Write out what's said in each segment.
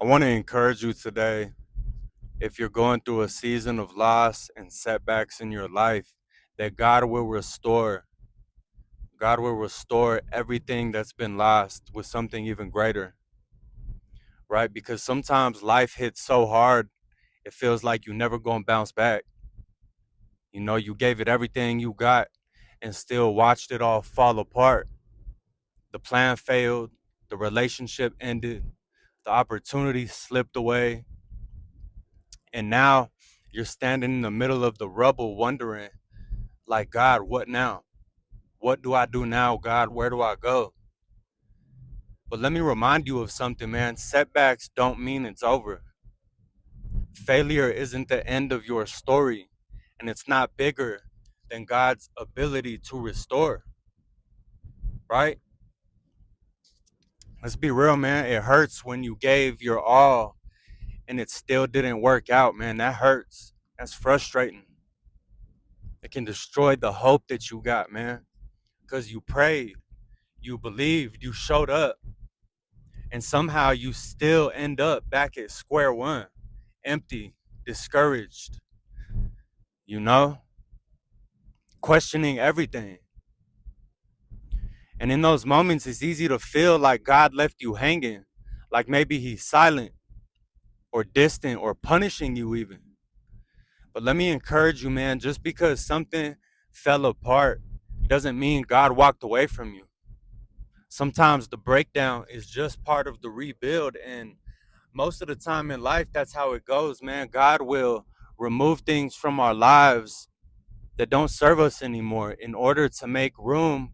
I want to encourage you today, if you're going through a season of loss and setbacks in your life, that God will restore. God will restore everything that's been lost with something even greater, right? Because sometimes life hits so hard, it feels like you never gonna bounce back. You gave it everything you got and still watched it all fall apart. The plan failed, the relationship ended, the opportunity slipped away, and now you're standing in the middle of the rubble wondering, like, God, what now? What do I do now, God? Where do I go? But let me remind you of something, man. Setbacks don't mean it's over. Failure isn't the end of your story, and it's not bigger than God's ability to restore, right? Let's be real, man. It hurts when you gave your all and it still didn't work out, man. That hurts. That's frustrating. It can destroy the hope that you got, man, because you prayed, you believed, you showed up, and somehow you still end up back at square one, empty, discouraged, you know, questioning everything. And in those moments, it's easy to feel like God left you hanging, like maybe he's silent or distant or punishing you even. But let me encourage you, man, just because something fell apart doesn't mean God walked away from you. Sometimes the breakdown is just part of the rebuild. And most of the time in life, that's how it goes, man. God will remove things from our lives that don't serve us anymore in order to make room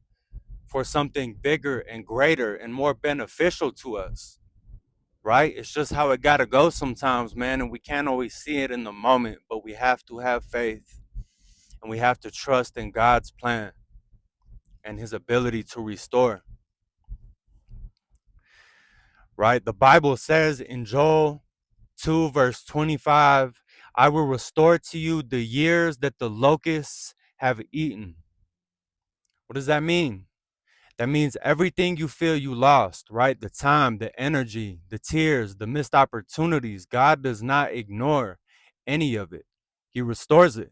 for something bigger and greater and more beneficial to us, right? It's just how it got to go sometimes, man. And we can't always see it in the moment, but we have to have faith and we have to trust in God's plan and his ability to restore, right? The Bible says in Joel 2, verse 25, I will restore to you the years that the locusts have eaten. What does that mean? That means everything you feel you lost, right? The time, the energy, the tears, the missed opportunities. God does not ignore any of it, he restores it.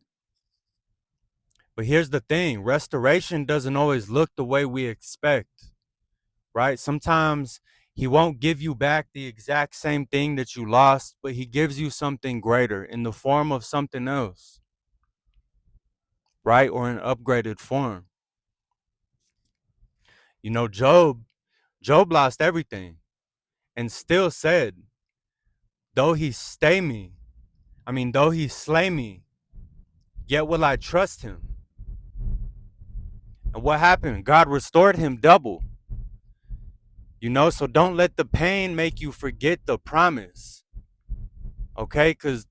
But here's the thing, restoration doesn't always look the way we expect, right? Sometimes he won't give you back the exact same thing that you lost, but he gives you something greater in the form of something else, right? Or an upgraded form. Job lost everything and still said, though he stay me, though he slay me, yet will I trust him. And what happened? God restored him double. So don't let the pain make you forget the promise. Okay? Because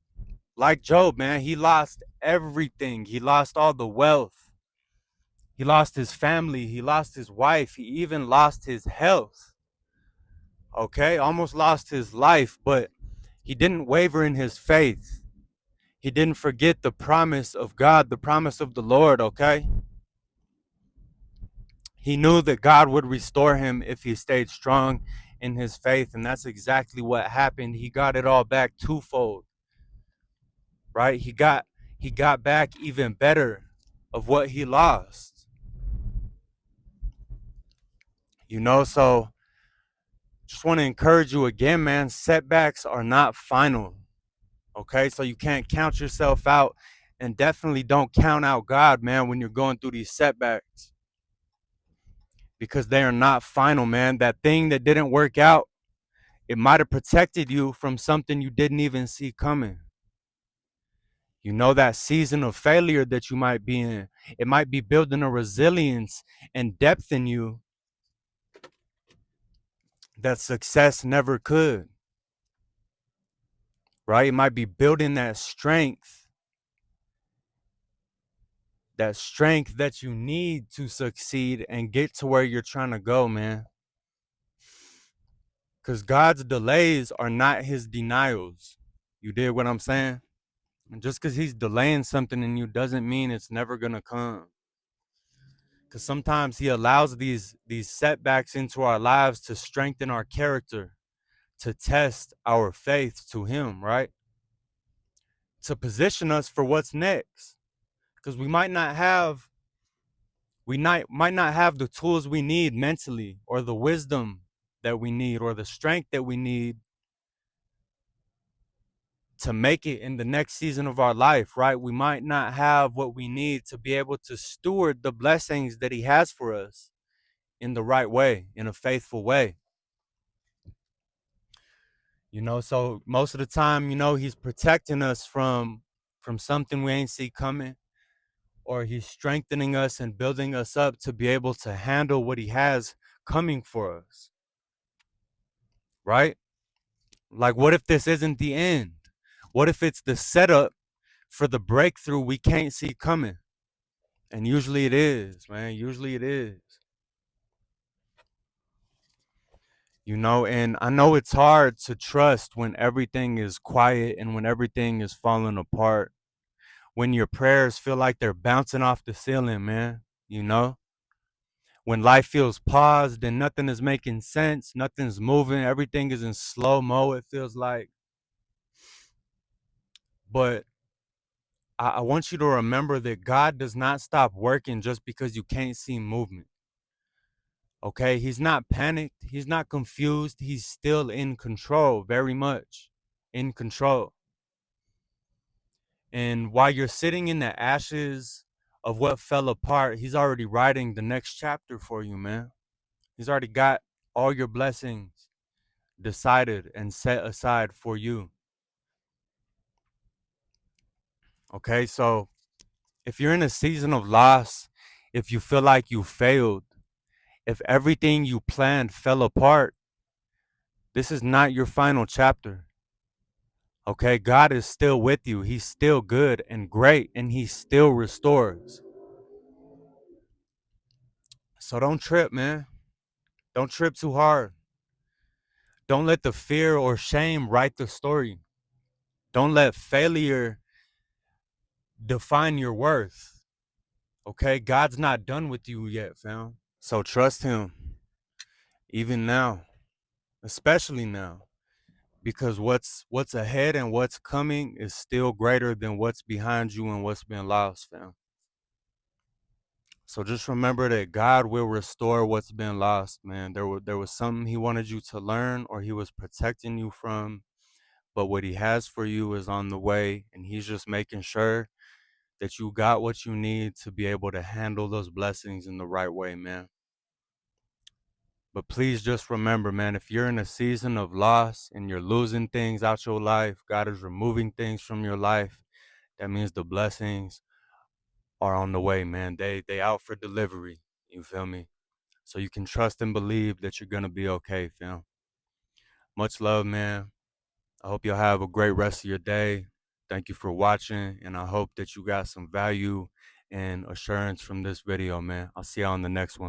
like Job, man, he lost everything. He lost all the wealth. He lost his family. He lost his wife. He even lost his health. Okay? Almost lost his life, but he didn't waver in his faith. He didn't forget the promise of God, the promise of the Lord, okay? He knew that God would restore him if he stayed strong in his faith, and that's exactly what happened. He got it all back twofold, right? He got back even better of what he lost. So just want to encourage you again, man, setbacks are not final. Okay? So you can't count yourself out, and definitely don't count out God, man, when you're going through these setbacks, because they are not final, man. That thing that didn't work out, it might have protected you from something you didn't even see coming. That season of failure that you might be in, it might be building a resilience and depth in you that success never could, right? It might be building that strength that you need to succeed and get to where you're trying to go, man. Because God's delays are not his denials. You dig what I'm saying? And just because he's delaying something in you doesn't mean it's never going to come. Because sometimes he allows these setbacks into our lives to strengthen our character, to test our faith to him, right? To position us for what's next. Because might not have the tools we need mentally, or the wisdom that we need, or the strength that we need to make it in the next season of our life, right? We might not have what we need to be able to steward the blessings that he has for us in the right way, in a faithful way. So most of the time, he's protecting us from something we ain't see coming, or he's strengthening us and building us up to be able to handle what he has coming for us, right? Like, what if this isn't the end? What if it's the setup for the breakthrough we can't see coming? And usually it is, man. Usually it is. And I know it's hard to trust when everything is quiet and when everything is falling apart. When your prayers feel like they're bouncing off the ceiling, man. When life feels paused and nothing is making sense, nothing's moving, everything is in slow mo, it feels like. But I want you to remember that God does not stop working just because you can't see movement. Okay? He's not panicked. He's not confused. He's still in control, very much in control. And while you're sitting in the ashes of what fell apart, he's already writing the next chapter for you, man. He's already got all your blessings decided and set aside for you. Okay? So if you're in a season of loss, if you feel like you failed, if everything you planned fell apart, this is not your final chapter. Okay, God is still with you. He's still good and great, and he still restores. So don't trip, man. Don't trip too hard. Don't let the fear or shame write the story. Don't let failure define your worth. Okay, God's not done with you yet, fam. So trust him, even now, especially now. Because what's ahead and what's coming is still greater than what's behind you and what's been lost, fam. So just remember that God will restore what's been lost, man. There was something he wanted you to learn, or he was protecting you from, but what he has for you is on the way, and he's just making sure that you got what you need to be able to handle those blessings in the right way, man. But please just remember, man, if you're in a season of loss and you're losing things out your life, God is removing things from your life, that means the blessings are on the way, man. They out for delivery. You feel me? So you can trust and believe that you're gonna be okay, fam. Much love, man. I hope you'll have a great rest of your day. Thank you for watching, and I hope that you got some value and assurance from this video, man. I'll see y'all on the next one.